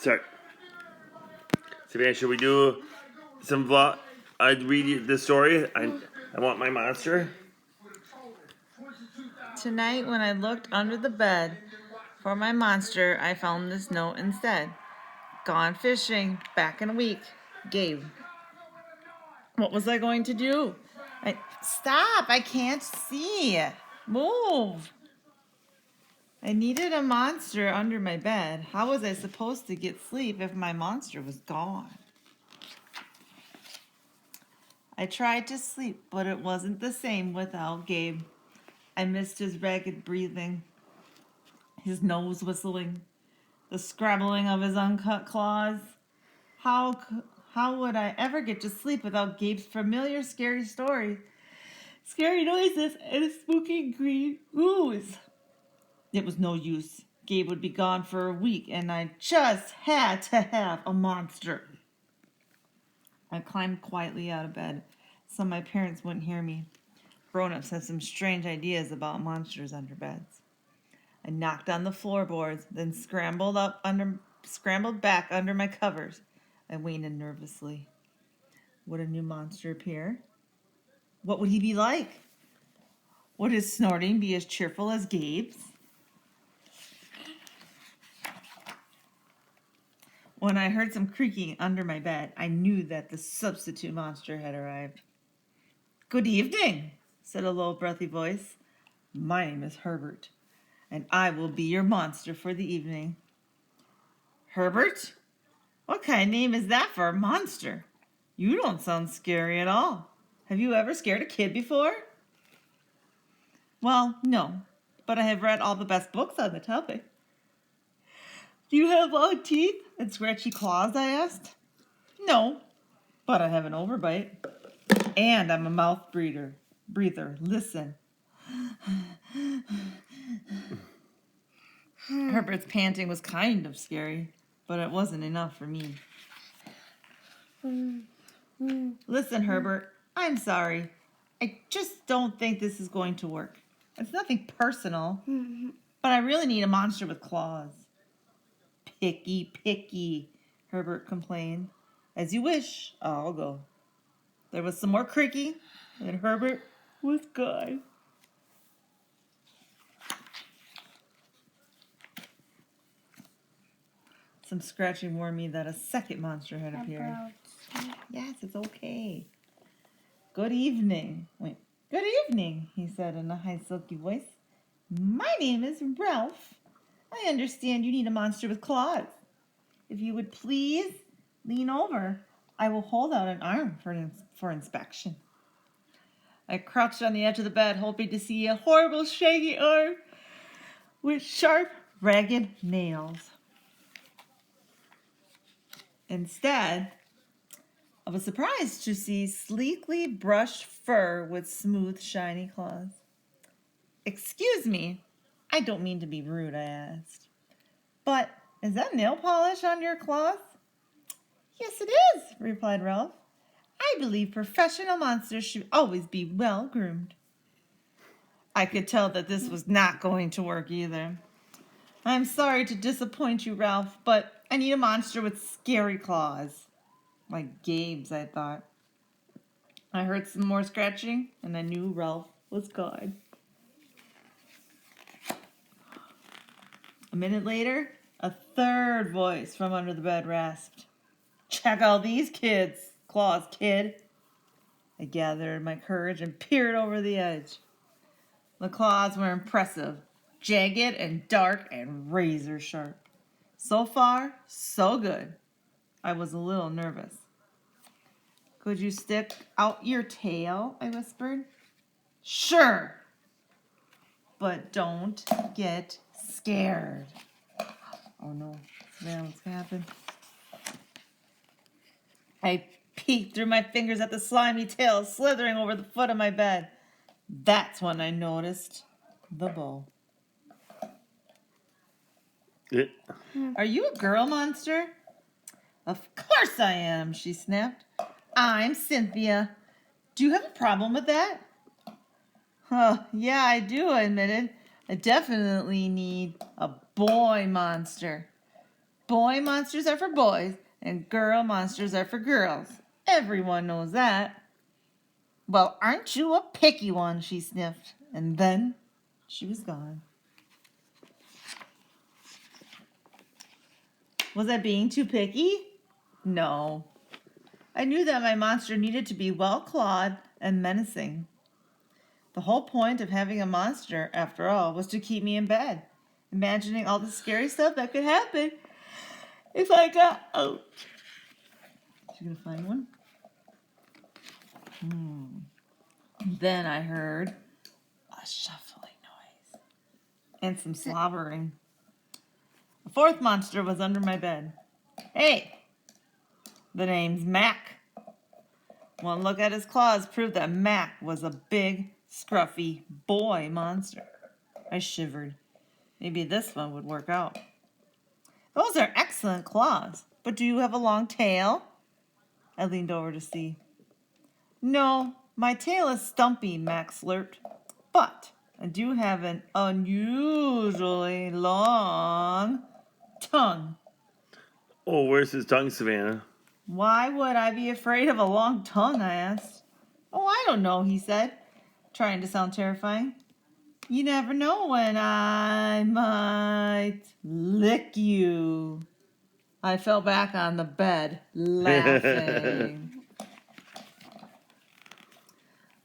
Sorry. Savannah, should we do some vlog? I'd read you the story. I want my monster. Tonight, when I looked under the bed for my monster, I found this note instead. Gone fishing, back in a week. Gabe. What was I going to do? Stop! I can't see. Move! I needed a monster under my bed. How was I supposed to get sleep if my monster was gone? I tried to sleep, but it wasn't the same without Gabe. I missed his ragged breathing, his nose whistling, the scrabbling of his uncut claws. How would I ever get to sleep without Gabe's familiar scary stories, scary noises, and spooky green ooze? It was no use. Gabe would be gone for a week, and I just had to have a monster. I climbed quietly out of bed so my parents wouldn't hear me. Grown-ups have some strange ideas about monsters under beds. I knocked on the floorboards, then scrambled back under my covers. I waited nervously. Would a new monster appear? What would he be like? Would his snorting be as cheerful as Gabe's? When I heard some creaking under my bed, I knew that the substitute monster had arrived. Good evening, said a low, breathy voice. My name is Herbert, and I will be your monster for the evening. Herbert? What kind of name is that for a monster? You don't sound scary at all. Have you ever scared a kid before? Well, no, but I have read all the best books on the topic. Do you have long teeth and scratchy claws, I asked. No, but I have an overbite. And I'm a mouth breather. Listen. Herbert's panting was kind of scary, but it wasn't enough for me. Listen, Herbert, I'm sorry. I just don't think this is going to work. It's nothing personal, but I really need a monster with claws. Picky, Herbert complained. As you wish, I'll go. There was some more creaking, and Herbert was gone. Some scratching warned me that a second monster had appeared. Yes, it's okay. Good evening, he said in a high, silky voice. My name is Ralph. I understand you need a monster with claws. If you would please lean over, I will hold out an arm for inspection. I crouched on the edge of the bed, hoping to see a horrible, shaggy arm with sharp, ragged nails. Instead, I was surprised to see sleekly brushed fur with smooth, shiny claws. Excuse me, I don't mean to be rude, I asked. But is that nail polish on your claws? Yes, it is, replied Ralph. I believe professional monsters should always be well groomed. I could tell that this was not going to work either. I'm sorry to disappoint you, Ralph, but I need a monster with scary claws. Like Gabe's, I thought. I heard some more scratching, and I knew Ralph was gone. A minute later, a third voice from under the bed rasped. Check out these claws, kid. I gathered my courage and peered over the edge. The claws were impressive, jagged and dark and razor sharp. So far, so good. I was a little nervous. Could you stick out your tail? I whispered. Sure. But don't get scared. Oh no, man, what's gonna happen? I peeked through my fingers at the slimy tail slithering over the foot of my bed. That's when I noticed the bow. Yeah. Are you a girl monster? Of course I am, she snapped. I'm Cynthia. Do you have a problem with that? Yeah, I do, I admitted. I definitely need a boy monster. Boy monsters are for boys, and girl monsters are for girls. Everyone knows that. Well, aren't you a picky one, she sniffed. And then she was gone. Was I being too picky? No. I knew that my monster needed to be well-clawed and menacing. The whole point of having a monster, after all, was to keep me in bed, imagining all the scary stuff that could happen if I got out. You gonna find one? Then I heard a shuffling noise and some slobbering. A fourth monster was under my bed. Hey, the name's Mac. One look at his claws proved that Mac was a big, scruffy boy monster. I shivered. Maybe this one would work out. Those are excellent claws, but do you have a long tail? I leaned over to see. No, my tail is stumpy, Mac slurped, but I do have an unusually long tongue. Oh, where's his tongue, Savannah? Why would I be afraid of a long tongue, I asked. Oh, I don't know, he said, trying to sound terrifying. You never know when I might lick you. I fell back on the bed, laughing.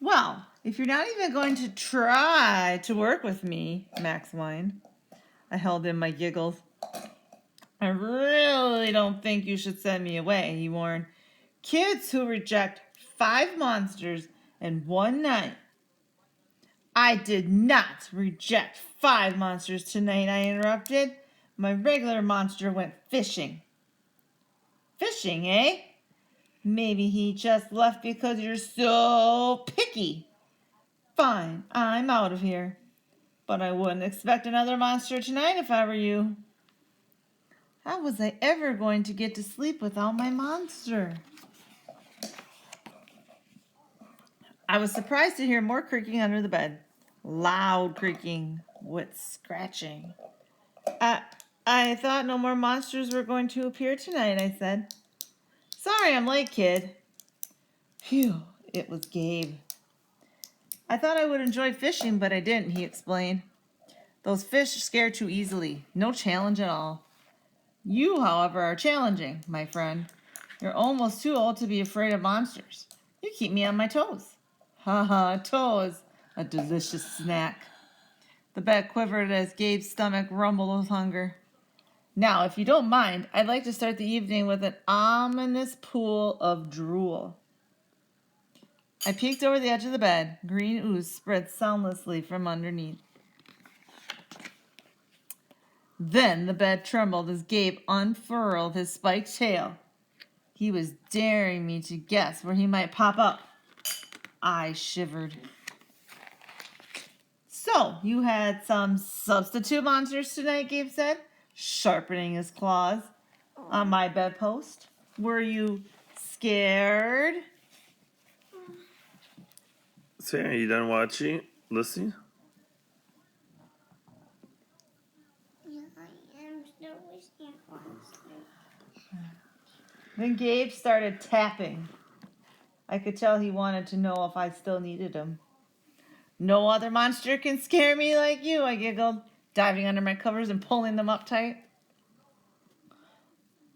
Well, if you're not even going to try to work with me, Max whined. I held in my giggles. I really don't think you should send me away, he warned. Kids who reject 5 monsters in one night. I did not reject 5 monsters tonight, I interrupted. My regular monster went fishing. Fishing, eh? Maybe he just left because you're so picky. Fine, I'm out of here. But I wouldn't expect another monster tonight if I were you. How was I ever going to get to sleep without my monster? I was surprised to hear more creaking under the bed. Loud creaking with scratching. I thought no more monsters were going to appear tonight, I said. Sorry I'm late, kid. Phew, it was Gabe. I thought I would enjoy fishing, but I didn't, he explained. Those fish scare too easily. No challenge at all. You, however, are challenging, my friend. You're almost too old to be afraid of monsters. You keep me on my toes. Ha ha, toes. A delicious snack. The bed quivered as Gabe's stomach rumbled with hunger. Now, if you don't mind, I'd like to start the evening with an ominous pool of drool. I peeked over the edge of the bed. Green ooze spread soundlessly from underneath. Then the bed trembled as Gabe unfurled his spiked tail. He was daring me to guess where he might pop up. I shivered. So, you had some substitute monsters tonight, Gabe said, sharpening his claws on my bedpost. Were you scared? Savannah, you done watching? Listening? Yeah, I am still listening. Then Gabe started tapping. I could tell he wanted to know if I still needed him. No other monster can scare me like you, I giggled, diving under my covers and pulling them up tight.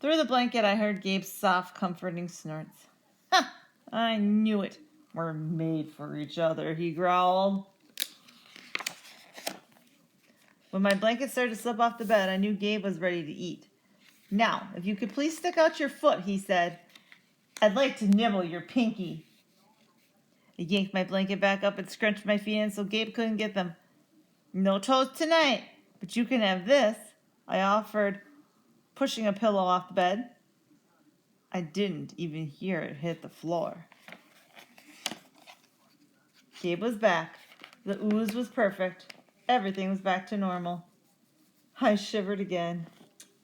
Through the blanket, I heard Gabe's soft, comforting snorts. Ha! I knew it. We're made for each other, he growled. When my blanket started to slip off the bed, I knew Gabe was ready to eat. Now, if you could please stick out your foot, he said. I'd like to nibble your pinky. I yanked my blanket back up and scrunched my feet in so Gabe couldn't get them. No toes tonight, but you can have this, I offered, pushing a pillow off the bed. I didn't even hear it hit the floor. Gabe was back. The ooze was perfect. Everything was back to normal. I shivered again.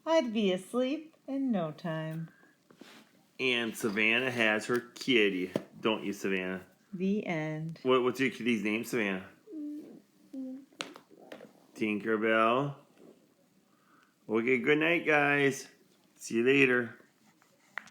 I'd be asleep in no time. And Savannah has her kitty, don't you, Savannah? The end. What's your kitty's name, Savannah? Tinkerbell. Okay, good night, guys. See you later.